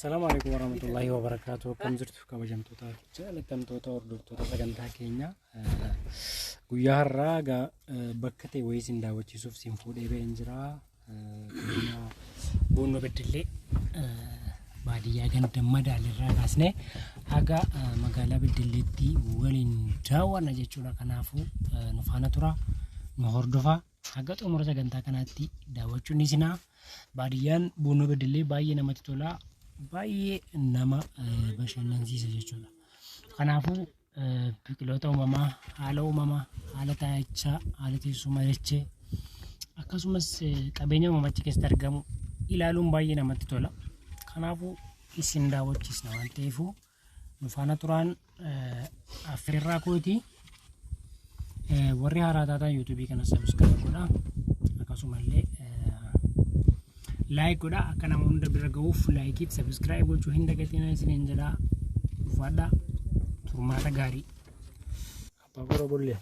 Assalamualaikum warahmatullahi wabarakatuh. Akkam jirtu kabajamtoota jaallatamtoota hordoftoota sagantaa keenya. Guyyaa har'aa bakka ta'e wayii isin daawwachiisuuf isin fuudhee ba'een jira. Buunoo Beddellee baadiyyaa ganda Madaalirraa kaasnee haga magaalaa Beddelleetti waliin daawwanna jechuudha. Kanaafuu nu faana tura, nu hordofaa. Haga xumura sagantaa kanaatti daawwachuun isinaa. Baadiyyaan Buunoo Beddellee baay'ee namatti tola. Baay'ee nama bashannansiisa jechuudha. Kanaafuu biqiloota uumamaa, haala uumamaa, haala taa'ichaa, haala teessuma dachee akkasumas qabeenya uumamachi keessatti argamu ilaaluun baay'ee namatti tola. Kanaafuu isin daawwachiisna waan ta'eef nu faana turaan affeerraa kooti. Warri haaraa taatan YouTube kana subscribe godhaa. Akkasumallee like godhaa akka nama hunda bira gahuuf like fi subscribe gochuu hin dagatinaa isiniin jedhaa. Dhufaadhaa turmaata gaarii. Abbaa Koroo Bullee.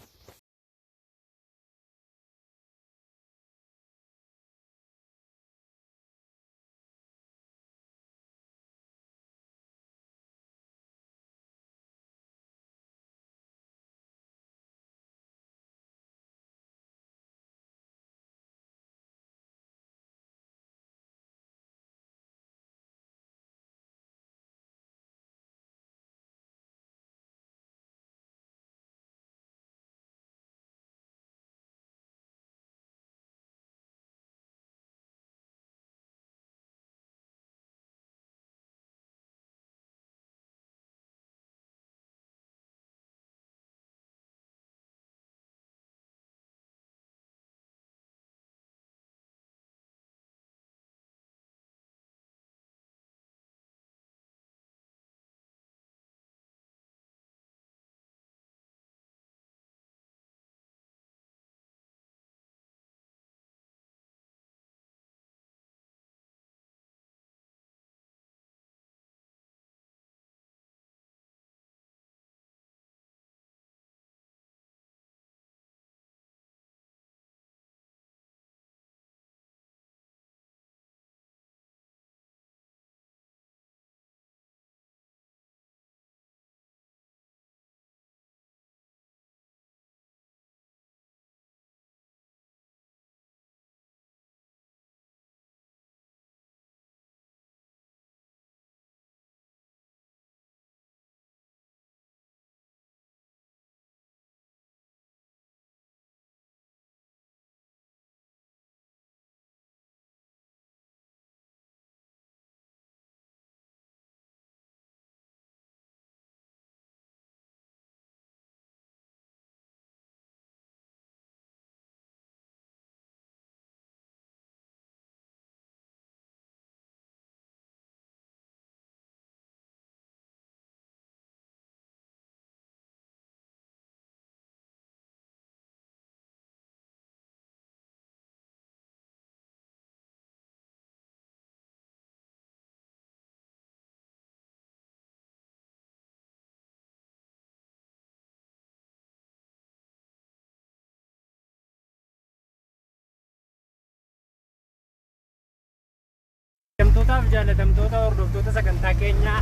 Jamtootaaf jaallatamtoota hordoftoota sagantaa keenya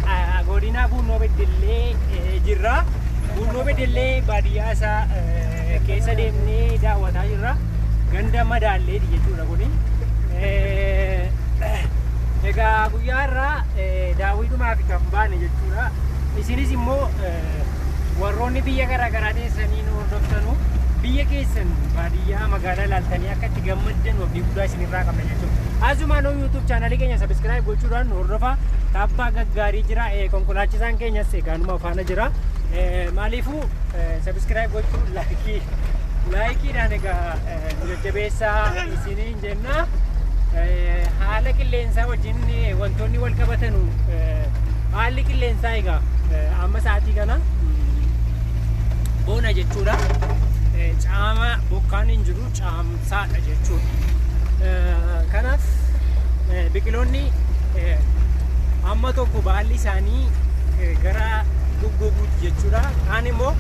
godina Buunoo Beddellee jirra. Buunoo Beddellee baadiyyaa isaa keessa deemnee daawwataa jirra. Ganda Madaallee jechuudha kuni. Egaa guyyaa irraa daawwitumaaf kan baane jechuudha. Isinis immoo warroonni biyya garaa garaa teessanii nu hordoftanu biyya keessan baadiyyaa magaalaa ilaaltanii akka itti gammaddan abdii guddaa isinirraa qabna jechuudha. Azumaan YouTube channel keenya subscribe gochuudhaan hordofaa. Tabbaa gaggaarii jira. Konkolaachisaan keenyas egaanuma faana jira. Maaliifuu subscribe gochuu laayikiidhaan egaa jajjabeessaa isiniin jenna. Haala qilleensaa wajjin wantoonni wal qabatanu haalli qilleensaa egaa amma sa'aatii kana boona jechuudha. Caama bokkaan hin jiru, caamsaadha jechuudha. Kanaaf biqiloonni amma tokko baalli isaanii gara goggoguuti jechuudha. Kaan immoo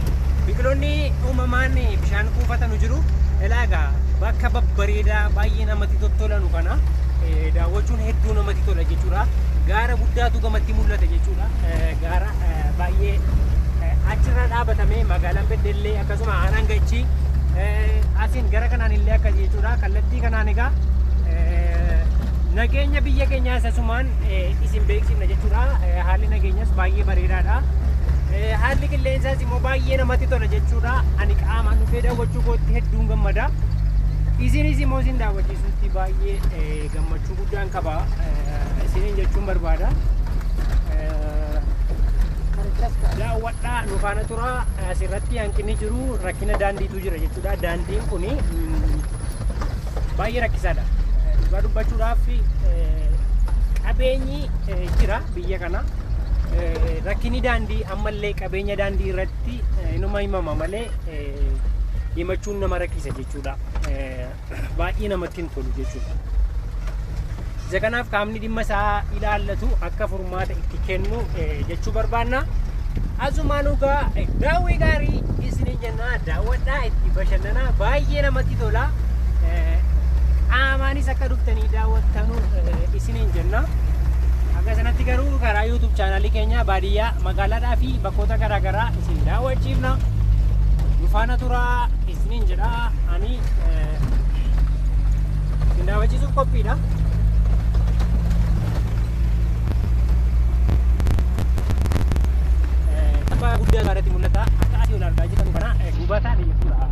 biqiloonni uumamaan bishaan kuufatanu jiru. Ilaagaa bakka babbareedaa baay'ee namatti tolanu kana daawwachuun hedduu namatti tola jechuudha. gaara guddaatu gamatti mul'ata jechuudha. Gaara baay'ee achirra dhaabatamee magaalaan Beddellee akkasuma aanaan Gachii asiin gara kanaan illee akkasii jechuudha. Kallattii kanaan egaa nageenya biyya keenyaa isasumaan isin beeksifna jechuudha. Haalli nageenyas baay'ee bareedaadha. Haalli qilleensaas immoo baay'ee namatti tola jechuudha. Ani qaamaan dhufee daawwachuu kootti hedduun gammada. Isinis immoo isin daawwachiisutti baay'ee gammachuu guddaan qaba. Isiniin jechuun barbaada. Daawwadhaa nu faana tura. Asirratti hanqinni jiru rakkina daandiitu jira jechuudha. Daandiin kun baay'ee rakkisaadha. Dhugaa dubbachuudhaaf qabeenyi jira biyya kana. Rakkinni daandii ammallee qabeenya daandii irratti inuma himama malee himachuun nama rakkisa jechuudha. Baay'ee namatti hin tolu jechuudha. Isa kanaaf qaamni dhimma isaa ilaallatu akka furmaata itti kennu jechuu barbaanna. Asumaan egaa daawwii gaarii isiniin jenna. Daawwadhaa itti bashannanaa baay'ee namatti tola. Qaamaanis akka dhuftanii daawwattanu isiniin jenna. Akka sanatti garuu karaa YouTube chaanalii keenya baadiyyaa magaalaadhaa fi bakkoota garaagaraa isin daawwachiifna. Nu faana turaa isiniin jedha. Ani isin daawwachiisuuf qophiidha. Guddaa gaaratti mul'ata. Akka asii ol argaa jirtan kana gubataadha jechuudha.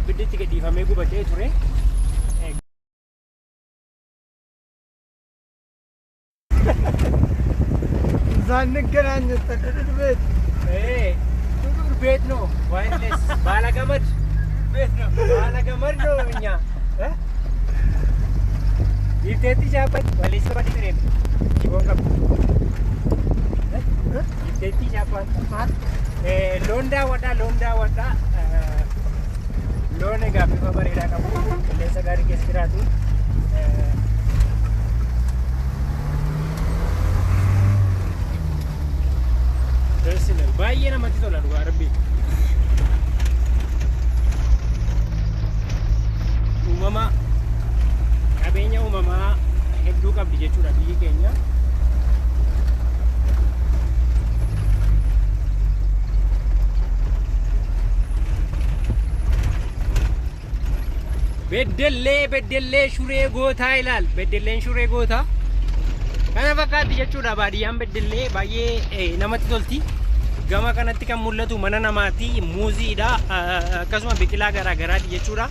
Ibidditti gadhiifamee gubatee ture. ሳንገናኝ ተደድ ቤት ዱዱር ቤት ነው። ዋይርሌስ ባለገመድ ቤት ነው። ባለገመድ ነው። እኛ ይፍቴቲ ጃበት ወሊስ ባዲ ትሬን ይቦንቀም ይፍቴቲ ጃበት ሎንዳ ወዳ ሎኔ ጋቢ በበሬዳ ቀቡ ለሰ ጋሪ ኬስራቱ baay'ee namatti tola dhugaa rabbi. Uumama qabeenya uumamaa hedduu qabdi jechuudha biyyi keenya. Beddellee shuree gootaa ilaal. Beddelleen shuree gootaa kana fakkaatti jechuudha. Baadiyyaan Beddellee baay'ee namatti tolti. Gama kanatti kan mul'atu mana namaati, muuziidha, akkasuma biqilaa garaagaraati jechuudha.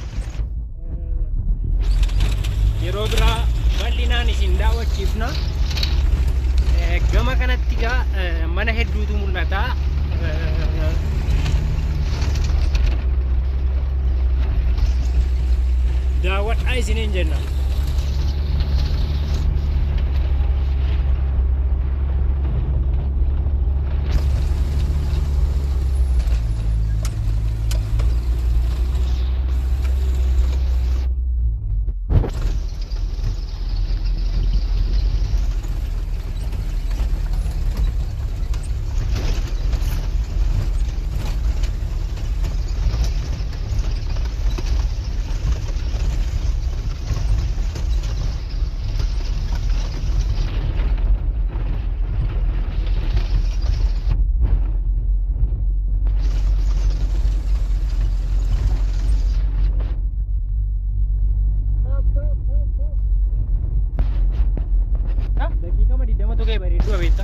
Yeroo biraa bal'inaan isin daawwachiifna. Gama kanatti mana hedduutu mul'ata. Daawwadhaa isiniin jenna. Dakika mah di dama tuh kayak bari dua beta.